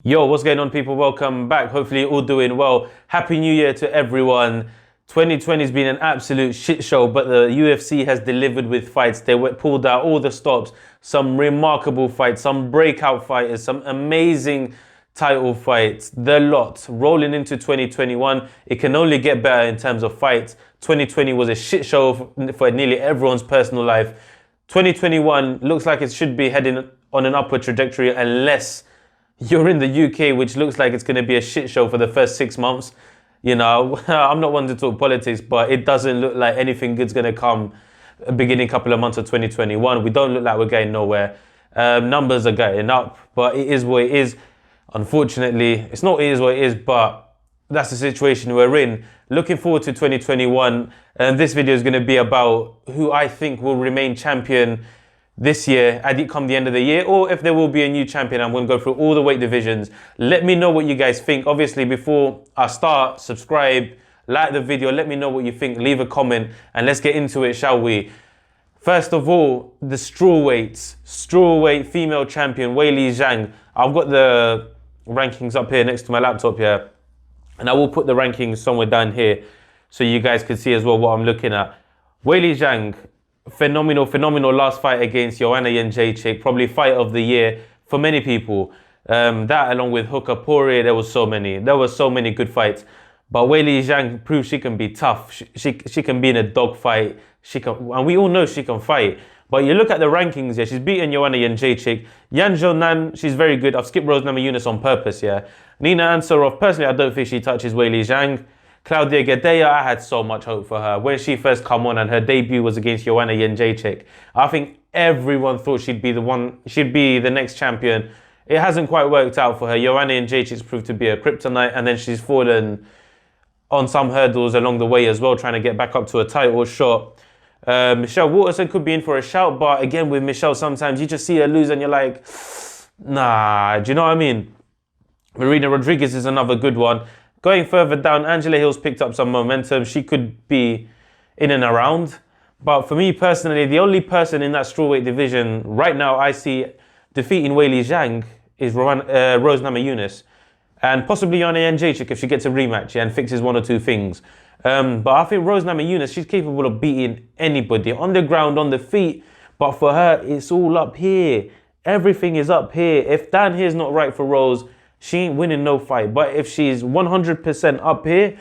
Yo, what's going on, people? Welcome back. Hopefully you're all doing well. Happy New Year to everyone. 2020 has been an absolute shit show, but the UFC has delivered with fights. They pulled out all the stops, some remarkable fights, some breakout fighters, some amazing title fights, the lot. Rolling into 2021, it can only get better in terms of fights. 2020 was a shit show for nearly everyone's personal life. 2021 looks like it should be heading on an upward trajectory unless you're in the UK, which looks like it's going to be a shit show for the first 6 months. You know, I'm not one to talk politics, but it doesn't look like anything good's going to come beginning couple of months of 2021. We don't look like we're going nowhere. Numbers are going up, but it is what it is. Unfortunately, it's not it is what it is, but that's the situation we're in. Looking forward to 2021. And this video is going to be about who I think will remain champion this year, come the end of the year, or if there will be a new champion. I'm going to go through all the weight divisions. Let me know what you guys think. Obviously, before I start, subscribe, like the video, let me know what you think, leave a comment, and let's get into it, shall we? First of all, the strawweight female champion, Weili Zhang. I've got the rankings up here next to my laptop here, and I will put the rankings somewhere down here so you guys can see as well what I'm looking at. Weili Zhang, phenomenal last fight against Joanna Jędrzejczyk, probably fight of the year for many people. That along with Hooker Poirier, there were so many good fights. But Weili Zhang proved she can be tough. She can be in a dogfight. And we all know she can fight. But you look at the rankings here, she's beaten Joanna Jędrzejczyk. Yan Zhounan, she's very good. I've skipped Rose Namajunas on purpose, yeah. Nina Ansaroff, personally, I don't think she touches Weili Zhang. Claudia Gadelha, I had so much hope for her. When she first come on and her debut was against Joanna Jędrzejczyk, I think everyone thought she'd be the next champion. It hasn't quite worked out for her. Joanna Jędrzejczyk's proved to be a kryptonite, and then she's fallen on some hurdles along the way as well, trying to get back up to a title shot. Michelle Waterson could be in for a shout, but again, with Michelle, sometimes you just see her lose and you're like, nah, do you know what I mean? Marina Rodriguez is another good one. Going further down, Angela Hill's picked up some momentum. She could be in and around. But for me personally, the only person in that strawweight division right now I see defeating Weili Zhang is Rose Namajunas. And possibly Joanna Jędrzejczyk if she gets a rematch, and fixes one or two things. But I think Rose Namajunas, she's capable of beating anybody. On the ground, on the feet. But for her, it's all up here. Everything is up here. If down here's not right for Rose, she ain't winning no fight. But if she's 100% up here,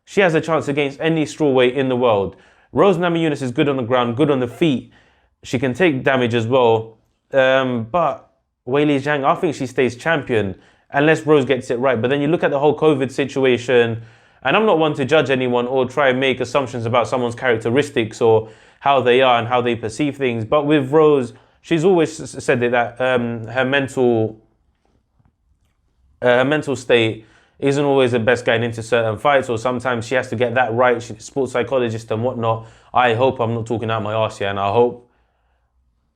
she has a chance against any strawweight in the world. Rose Namajunas is good on the ground, good on the feet. She can take damage as well. But Weili Zhang, I think she stays champion unless Rose gets it right. But then you look at the whole COVID situation, and I'm not one to judge anyone or try and make assumptions about someone's characteristics or how they are and how they perceive things. But with Rose, she's always said that her mental state isn't always the best going into certain fights, or sometimes she has to get that right. She's a sports psychologist and whatnot. I hope I'm not talking out my arse here, and I hope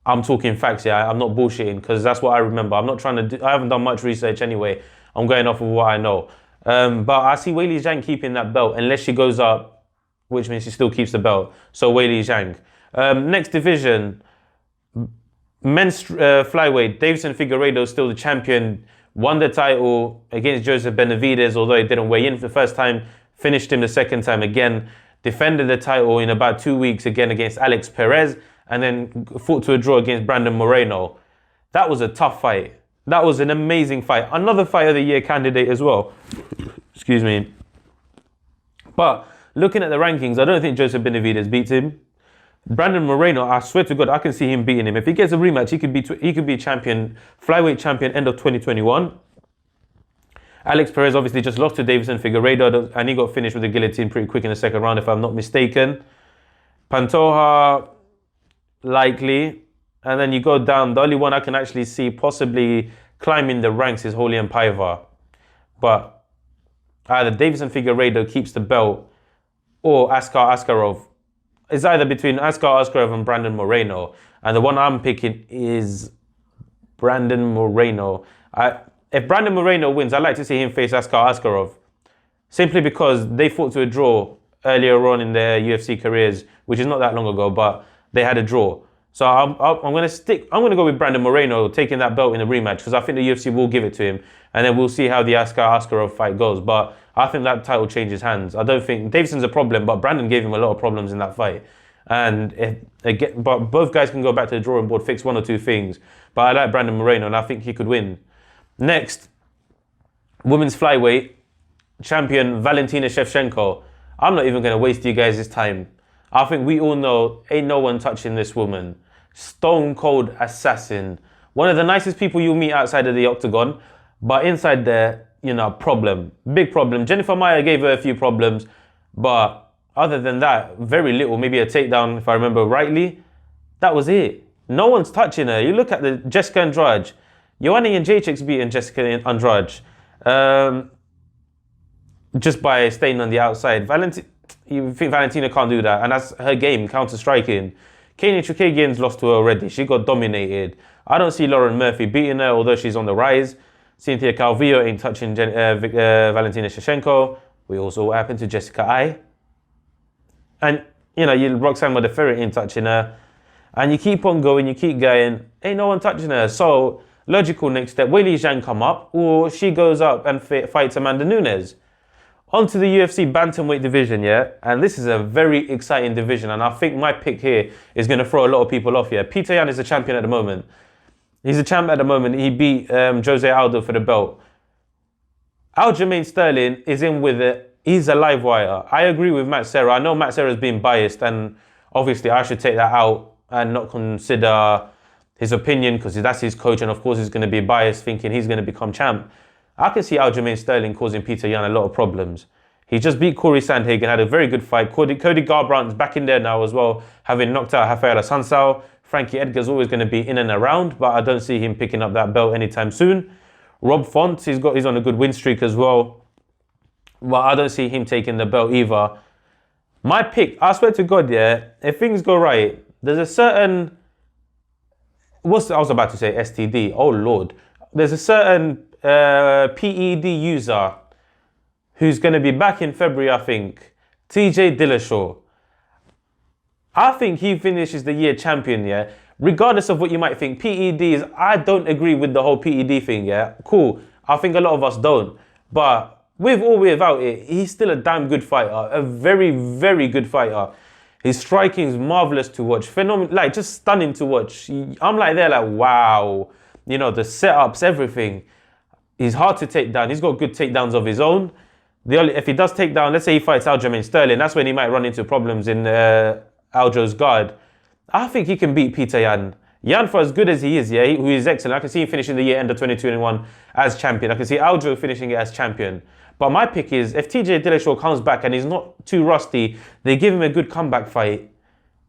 I'm talking facts here. I'm not bullshitting, because that's what I remember. I'm not trying to I haven't done much research anyway. I'm going off of what I know. But I see Weili Zhang keeping that belt unless she goes up, which means she still keeps the belt. So Weili Zhang. Next division, men's flyweight. Davison Figueiredo is still the champion. Won the title against Joseph Benavidez, although he didn't weigh in for the first time. Finished him the second time again. Defended the title in about 2 weeks again against Alex Perez. And then fought to a draw against Brandon Moreno. That was a tough fight. That was an amazing fight. Another fight of the year candidate as well. Excuse me. But looking at the rankings, I don't think Joseph Benavidez beats him. Brandon Moreno, I swear to God, I can see him beating him. If he gets a rematch, he could be champion, flyweight champion, end of 2021. Alex Perez obviously just lost to Davison Figueiredo, and he got finished with a guillotine pretty quick in the second round, if I'm not mistaken. Pantoja, likely. And then you go down. The only one I can actually see possibly climbing the ranks is Raulian Paiva. But either Davison Figueiredo keeps the belt or Askar Askarov. It's either between Askar Askarov and Brandon Moreno. And the one I'm picking is Brandon Moreno. If Brandon Moreno wins, I'd like to see him face Askar Askarov. Simply because they fought to a draw earlier on in their UFC careers, which is not that long ago, but they had a draw. So I'm going to stick. I'm going to go with Brandon Moreno taking that belt in the rematch because I think the UFC will give it to him, and then we'll see how the Askarov fight goes. But I think that title changes hands. I don't think Davidson's a problem, but Brandon gave him a lot of problems in that fight. And but both guys can go back to the drawing board, fix one or two things. But I like Brandon Moreno, and I think he could win. Next, women's flyweight champion Valentina Shevchenko. I'm not even going to waste you guys' time. I think we all know ain't no one touching this woman. Stone cold assassin. One of the nicest people you'll meet outside of the octagon, but inside there, problem. Big problem. Jennifer Maia gave her a few problems, but other than that, very little. Maybe a takedown, if I remember rightly. That was it. No one's touching her. You look at the Jessica Andrade. Joanna Jędrzejczyk's beating Jessica Andrade just by staying on the outside. You think Valentina can't do that, and that's her game, counter-striking. Katie Chukagian's lost to her already. She got dominated. I don't see Lauren Murphy beating her, although she's on the rise. Cynthia Calvillo ain't touching Valentina Shevchenko. We also what happened to Jessica Ai. And, Roxanne Modafferi ain't touching her. And you keep on going, you keep going. Ain't no one touching her. So, logical next step, Weili Zhang come up, or she goes up and fights Amanda Nunes. On to the UFC bantamweight division, yeah? And this is a very exciting division, and I think my pick here is going to throw a lot of people off here. Peter Yan is the champion at the moment. He's a champ at the moment. He beat Jose Aldo for the belt. Aljamain Sterling is in with it. He's a live wire. I agree with Matt Serra. I know Matt Serra's being biased, and obviously I should take that out and not consider his opinion because that's his coach, and of course he's going to be biased thinking he's going to become champ. I can see Aljamain Sterling causing Peter Yan a lot of problems. He just beat Corey Sandhagen, had a very good fight. Cody Garbrandt's back in there now as well, having knocked out Rafaela Sansao. Frankie Edgar's always going to be in and around, but I don't see him picking up that belt anytime soon. Rob Font, he's on a good win streak as well, but I don't see him taking the belt either. My pick, I swear to God, yeah, if things go right, there's a certain... I was about to say STD. Oh, Lord. There's a certain PED user who's going to be back in February, I think. TJ Dillashaw. I think he finishes the year champion, yeah? Regardless of what you might think, PEDs, I don't agree with the whole PED thing, yeah? Cool. I think a lot of us don't. But with or without it, he's still a damn good fighter. A very, very good fighter. His striking is marvelous to watch. Phenomenal, just stunning to watch. I'm there wow. The setups, everything. He's hard to take down. He's got good takedowns of his own. If he does take down, let's say he fights Aljamain Sterling, that's when he might run into problems in Aljo's guard. I think he can beat Peter Yan. Yan, for as good as he is, yeah, who is excellent. I can see him finishing the year end of 2021 as champion. I can see Aljo finishing it as champion. But my pick is, if TJ Dillashaw comes back and he's not too rusty, they give him a good comeback fight,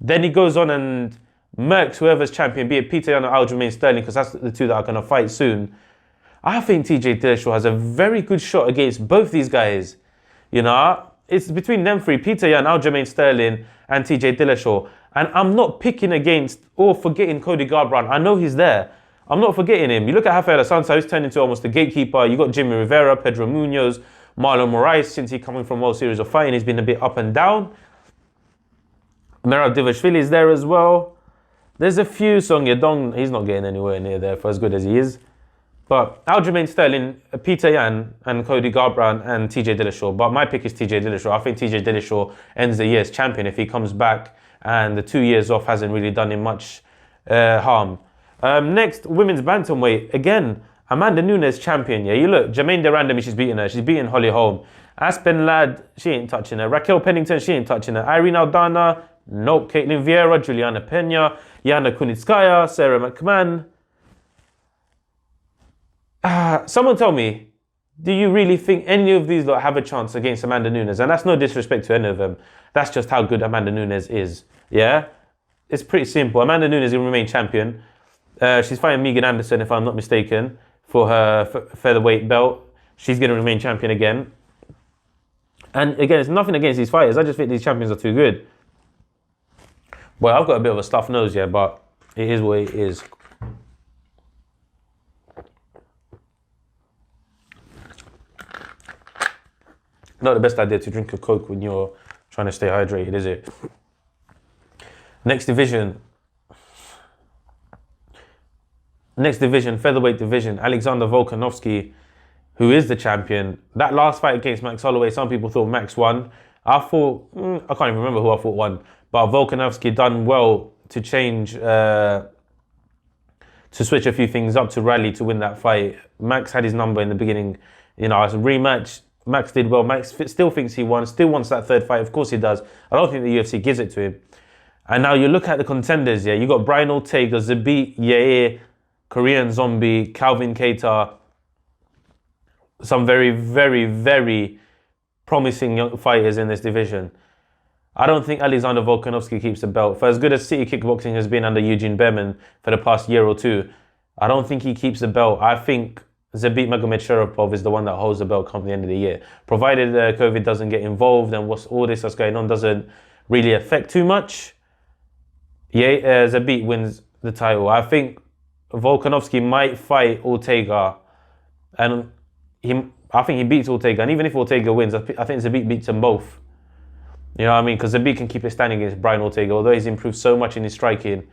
then he goes on and murks whoever's champion, be it Peter Yan or Aljamain Sterling, because that's the two that are going to fight soon. I think TJ Dillashaw has a very good shot against both these guys. It's between them three, Peter Yan, Aljamain Sterling, and TJ Dillashaw. And I'm not picking against or forgetting Cody Garbrandt. I know he's there. I'm not forgetting him. You look at Rafaela Sansao, he's turned into almost the gatekeeper. You got Jimmy Rivera, Pedro Munoz, Marlon Moraes, since he's coming from World Series of Fighting, he's been a bit up and down. Merab Divashvili is there as well. There's a few. Song Yadong, he's not getting anywhere near there for as good as he is. But Aljamain Sterling, Peter Yan, and Cody Garbrandt, and TJ Dillashaw. But my pick is TJ Dillashaw. I think TJ Dillashaw ends the year as champion if he comes back, and the 2 years off hasn't really done him much harm. Next, women's bantamweight. Again, Amanda Nunes champion. Yeah, you look, Jermaine Durandamy, she's beating her. She's beating Holly Holm. Aspen Ladd, she ain't touching her. Raquel Pennington, she ain't touching her. Irene Aldana, nope. Caitlin Vieira, Juliana Pena, Yana Kunitskaya, Sarah McMahon. Someone tell me, do you really think any of these lot have a chance against Amanda Nunes? And that's no disrespect to any of them. That's just how good Amanda Nunes is. Yeah? It's pretty simple. Amanda Nunes will remain champion. She's fighting Megan Anderson, if I'm not mistaken, for her featherweight belt. She's going to remain champion again. And again, it's nothing against these fighters. I just think these champions are too good. Well, I've got a bit of a stuffed nose, yeah, but it is what it is. Not the best idea to drink a Coke when you're trying to stay hydrated, is it? Next division. Next division, featherweight division, Alexander Volkanovski, who is the champion. That last fight against Max Holloway, some people thought Max won. I thought, I can't even remember who I thought won, but Volkanovski done well to change, to switch a few things up to rally to win that fight. Max had his number in the beginning, as a rematch. Max did well. Max still thinks he won, still wants that third fight. Of course he does. I don't think the UFC gives it to him. And now you look at the contenders, you got Brian Ortega, Zabit Yair, Korean Zombie, Calvin Kattar. Some very, very, very promising young fighters in this division. I don't think Alexander Volkanovski keeps the belt. For as good as City Kickboxing has been under Eugene Behrman for the past year or two, I don't think he keeps the belt. I think Zabit Magomedsharipov is the one that holds the belt come the end of the year. Provided COVID doesn't get involved and all this that's going on doesn't really affect too much. Zabit wins the title. I think Volkanovski might fight Ortega, and I think he beats Ortega. And even if Ortega wins, I think Zabit beats them both. You know what I mean? Because Zabit can keep it standing against Brian Ortega, although he's improved so much in his striking.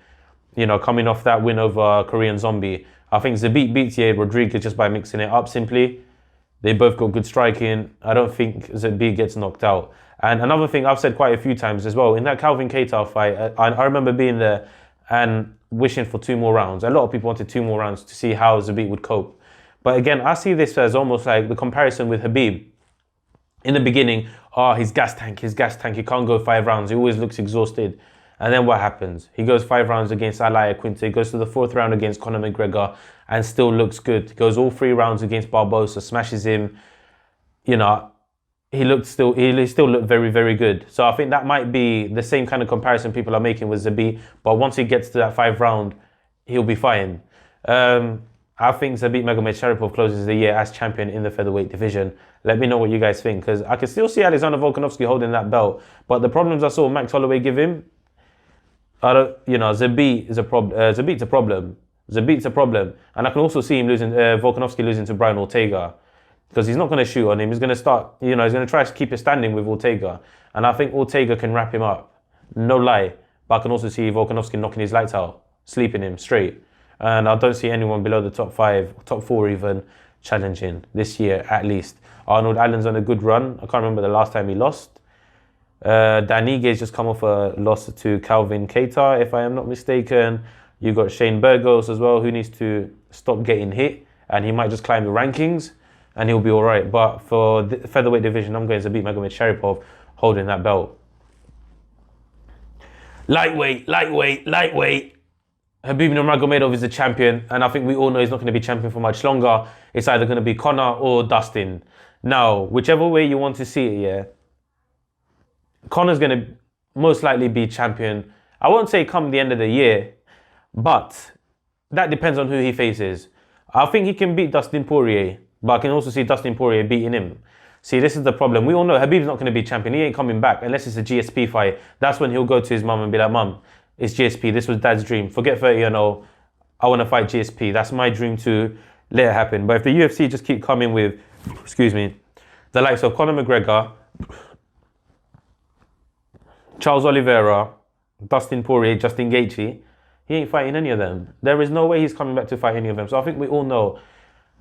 Coming off that win over Korean Zombie, I think Zabit beats Yair Rodriguez just by mixing it up simply. They both got good striking. I don't think Zabit gets knocked out. And another thing I've said quite a few times as well, in that Calvin Kattar fight, I remember being there and wishing for 2 more rounds. A lot of people wanted 2 more rounds to see how Zabit would cope. But again, I see this as almost like the comparison with Khabib. In the beginning, his gas tank, he can't go 5 rounds, he always looks exhausted. And then what happens? He goes 5 rounds against Al Quinta, he goes to the 4th round against Conor McGregor and still looks good. He goes all 3 rounds against Barbosa, smashes him. He still looked very, very good. So I think that might be the same kind of comparison people are making with Zabit, but once he gets to that 5th round, he'll be fine. I think Zabit Magomedsharipov closes the year as champion in the featherweight division. Let me know what you guys think, because I can still see Alexander Volkanovski holding that belt, but the problems I saw Max Holloway give him, Zabit is a problem. Zabit's a problem. Zabit's a problem, and I can also see him losing, Volkanovski losing to Brian Ortega, because he's not going to shoot on him. He's going to start, he's going to try to keep it standing with Ortega, and I think Ortega can wrap him up. No lie, but I can also see Volkanovski knocking his lights out, sleeping him straight. And I don't see anyone below the top 5, top 4 even, challenging this year at least. Arnold Allen's on a good run. I can't remember the last time he lost. Dan Igue's just come off a loss to Calvin Kattar, if I am not mistaken. You got Shane Burgos as well, who needs to stop getting hit, and he might just climb the rankings, and he'll be all right. But for the featherweight division, I'm going to beat Magomedsharipov holding that belt. Lightweight. Khabib Nurmagomedov is the champion, and I think we all know he's not going to be champion for much longer. It's either going to be Conor or Dustin. Now, whichever way you want to see it, Conor's going to most likely be champion. I won't say come the end of the year, but that depends on who he faces. I think he can beat Dustin Poirier, but I can also see Dustin Poirier beating him. See, this is the problem. We all know Khabib's not going to be champion. He ain't coming back unless it's a GSP fight. That's when he'll go to his mum and be like, Mum, it's GSP. This was Dad's dream. Forget 30-0. I want to fight GSP. That's my dream to let it happen. But if the UFC just keep coming with, the likes of Conor McGregor, Charles Oliveira, Dustin Poirier, Justin Gaethje, he ain't fighting any of them. There is no way he's coming back to fight any of them. So I think we all know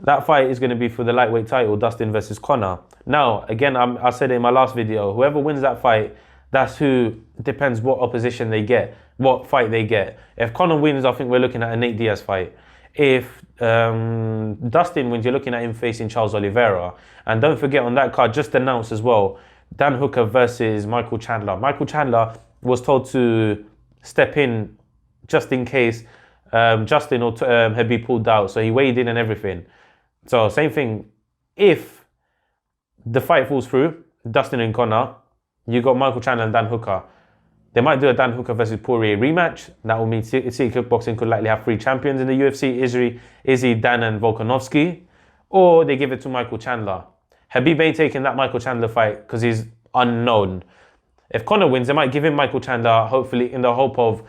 that fight is going to be for the lightweight title, Dustin versus Conor. Now, again, I said it in my last video, whoever wins that fight, that's who, depends what opposition they get, what fight they get. If Conor wins, I think we're looking at a Nate Diaz fight. If Dustin wins, you're looking at him facing Charles Oliveira. And don't forget, on that card, just announced as well, Dan Hooker versus Michael Chandler. Michael Chandler was told to step in just in case Justin or Khabib pulled out. So he weighed in and everything. So same thing. If the fight falls through, Dustin and Conor, you got Michael Chandler and Dan Hooker. They might do a Dan Hooker versus Poirier rematch. That will mean City Kickboxing could likely have 3 champions in the UFC, Izzy, Dan and Volkanovski. Or they give it to Michael Chandler. Khabib ain't taking that Michael Chandler fight because he's unknown. If Conor wins, they might give him Michael Chandler, hopefully in the hope of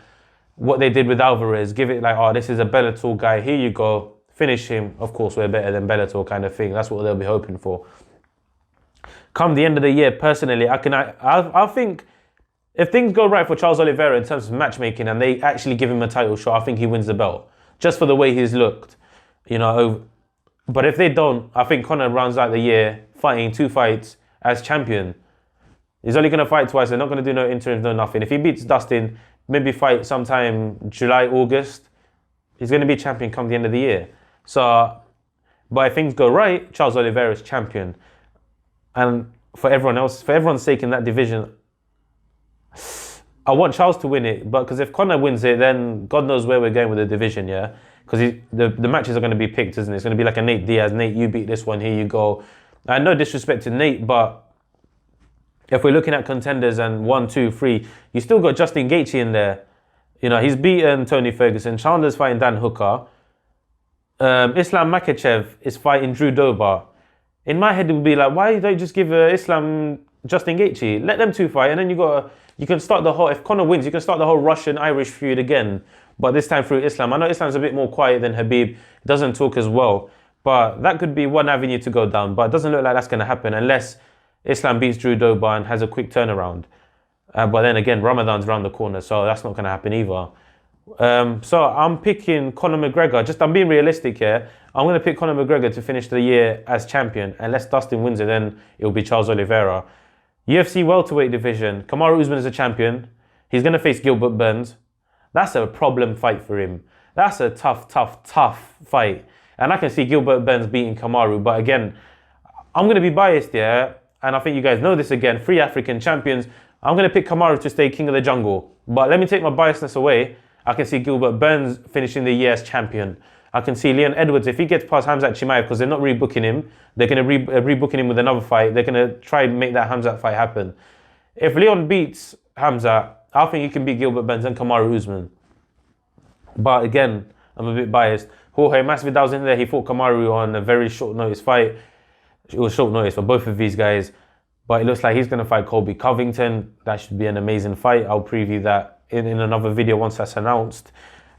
what they did with Alvarez. Give it like, oh, this is a Bellator guy. Here you go. Finish him. Of course, we're better than Bellator kind of thing. That's what they'll be hoping for. Come the end of the year, personally, I think if things go right for Charles Oliveira in terms of matchmaking and they actually give him a title shot, I think he wins the belt. just for the way he's looked, you know. But if they don't, I think Conor rounds out the year fighting 2 fights as champion. He's only going to fight twice. They're not going to do no interims, no nothing. If he beats Dustin, maybe fight sometime July, August, he's going to be champion come the end of the year. So, but if things go right, Charles Oliveira is champion. And for everyone else, for everyone's sake in that division, I want Charles to win it. But because if Conor wins it, then God knows where we're going with the division, yeah? Because the matches are going to be picked, isn't it? It's going to be like a Nate Diaz. Nate, you beat this one, here you go. And no disrespect to Nate, but if we're looking at contenders and 1, 2, 3, you still got Justin Gaethje in there. You know, he's beaten Tony Ferguson. Chandler's fighting Dan Hooker. Islam Makhachev is fighting Drew Dober. In my head, it would be like, why don't you just give Islam Justin Gaethje? Let them 2 fight, and then you can start the whole. If Conor wins, you can start the whole Russian-Irish feud again, but this time through Islam. I know Islam's a bit more quiet than Khabib, doesn't talk as well, but that could be one avenue to go down. But it doesn't look like that's going to happen unless Islam beats Drew Dober and has a quick turnaround. But then again, Ramadan's around the corner, so that's not going to happen either. So I'm picking Conor McGregor. I'm being realistic here. I'm going to pick Conor McGregor to finish the year as champion. Unless Dustin wins it, then it'll be Charles Oliveira. UFC welterweight division. Kamaru Usman is a champion. He's going to face Gilbert Burns. That's a problem fight for him. That's a tough fight. And I can see Gilbert Burns beating Kamaru. But again, I'm going to be biased here. And I think you guys know this again. 3 African champions. I'm going to pick Kamaru to stay king of the jungle. But let me take my biasness away. I can see Gilbert Burns finishing the year as champion. I can see Leon Edwards, if he gets past Khamzat Chimaev, because they're not rebooking him, they're going to rebooking him with another fight. They're going to try and make that Khamzat fight happen. If Leon beats Khamzat, I think he can beat Gilbert Burns and Kamaru Usman. But again, I'm a bit biased. Jorge Masvidal's in there. He fought Kamaru on a very short notice fight. It was short notice for both of these guys. But it looks like he's going to fight Colby Covington. That should be an amazing fight. I'll preview that in another video once that's announced.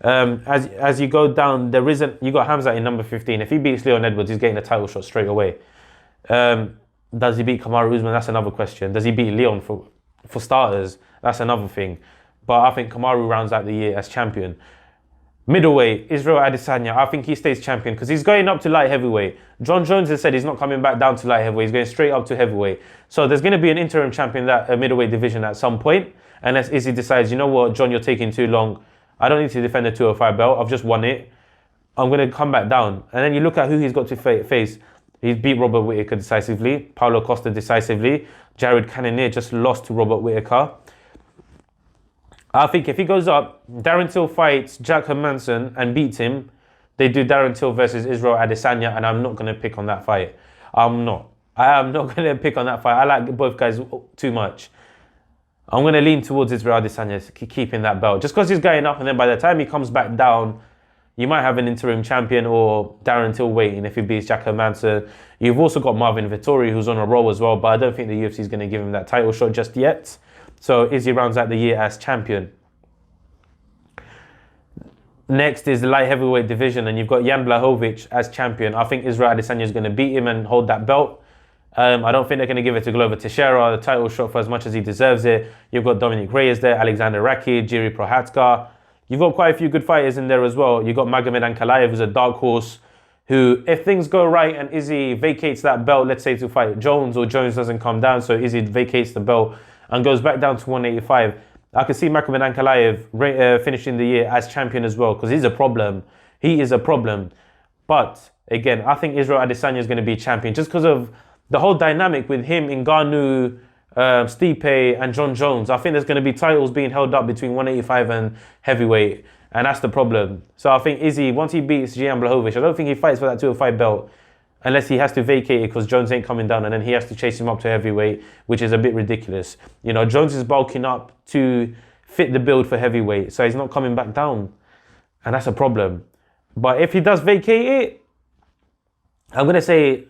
As you go down, you got Khamzat in number 15. If he beats Leon Edwards, he's getting a title shot straight away. Does he beat Kamaru Usman? That's another question. Does he beat Leon for starters? That's another thing. But I think Kamaru rounds out the year as champion. Middleweight, Israel Adesanya, I think he stays champion because he's going up to light heavyweight. John Jones has said he's not coming back down to light heavyweight. He's going straight up to heavyweight. So there's going to be an interim champion that middleweight division at some point. Unless Izzy decides, you know what, John, you're taking too long. I don't need to defend the 205 belt. I've just won it. I'm going to come back down. And then you look at who he's got to face. He's beat Robert Whittaker decisively. Paulo Costa decisively. Jared Cannonier just lost to Robert Whittaker. I think if he goes up, Darren Till fights Jack Hermanson and beats him. They do Darren Till versus Israel Adesanya, and I'm not going to pick on that fight. I am not going to pick on that fight. I like both guys too much. I'm going to lean towards Israel Adesanya keeping that belt. Just because he's going up, and then by the time he comes back down, you might have an interim champion or Darren Till waiting if he beats Jack Hermanson. You've also got Marvin Vettori, who's on a roll as well, but I don't think the UFC is going to give him that title shot just yet. So Izzy rounds out the year as champion. Next is the light heavyweight division, and you've got Jan Blachowicz as champion. I think Israel Adesanya is going to beat him and hold that belt. I don't think they're going to give it to Glover Teixeira, the title shot for as much as he deserves it. You've got Dominic Reyes there, Alexander Rakid, Jiri Prohatzka. You've got quite a few good fighters in there as well. You've got Magomed Ankalaev, who's a dark horse, who, if things go right and Izzy vacates that belt, let's say to fight Jones, or Jones doesn't come down, so Izzy vacates the belt and goes back down to 185, I could see Magomed Ankalaev finishing the year as champion as well, because he's a problem. He is a problem. But, again, I think Israel Adesanya is going to be champion just because of the whole dynamic with him, Ngannou, Stipe and John Jones. I think there's going to be titles being held up between 185 and heavyweight, and that's the problem. So I think Izzy, once he beats Jan Blachowicz, I don't think he fights for that 205 belt unless he has to vacate it because Jones ain't coming down, and then he has to chase him up to heavyweight, which is a bit ridiculous. You know, Jones is bulking up to fit the build for heavyweight, so he's not coming back down, and that's a problem. But if he does vacate it, I'm going to say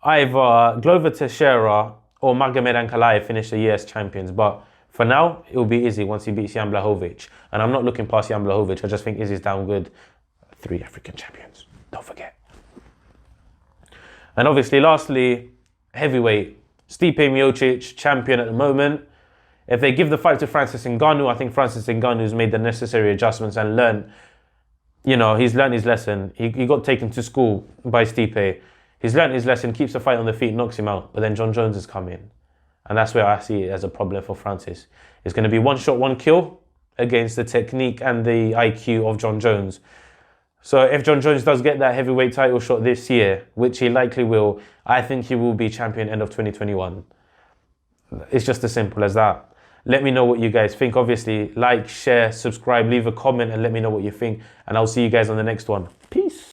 either Glover Teixeira or Magomed Ankalaev finish the year as champions. But for now, it will be Izzy once he beats Jan Blachowicz. And I'm not looking past Jan Blachowicz. I just think Izzy's down good. 3 African champions. Don't forget. And obviously, lastly, heavyweight. Stipe Miocic, champion at the moment. If they give the fight to Francis Ngannou, I think Francis Ngannou's made the necessary adjustments and learned you know, he's learned his lesson. He got taken to school by Stipe. He's learned his lesson, keeps the fight on the feet, knocks him out. But then John Jones has come in. And that's where I see it as a problem for Francis. It's going to be one shot, one kill against the technique and the IQ of John Jones. So if John Jones does get that heavyweight title shot this year, which he likely will, I think he will be champion end of 2021. It's just as simple as that. Let me know what you guys think. Obviously, like, share, subscribe, leave a comment and let me know what you think. And I'll see you guys on the next one.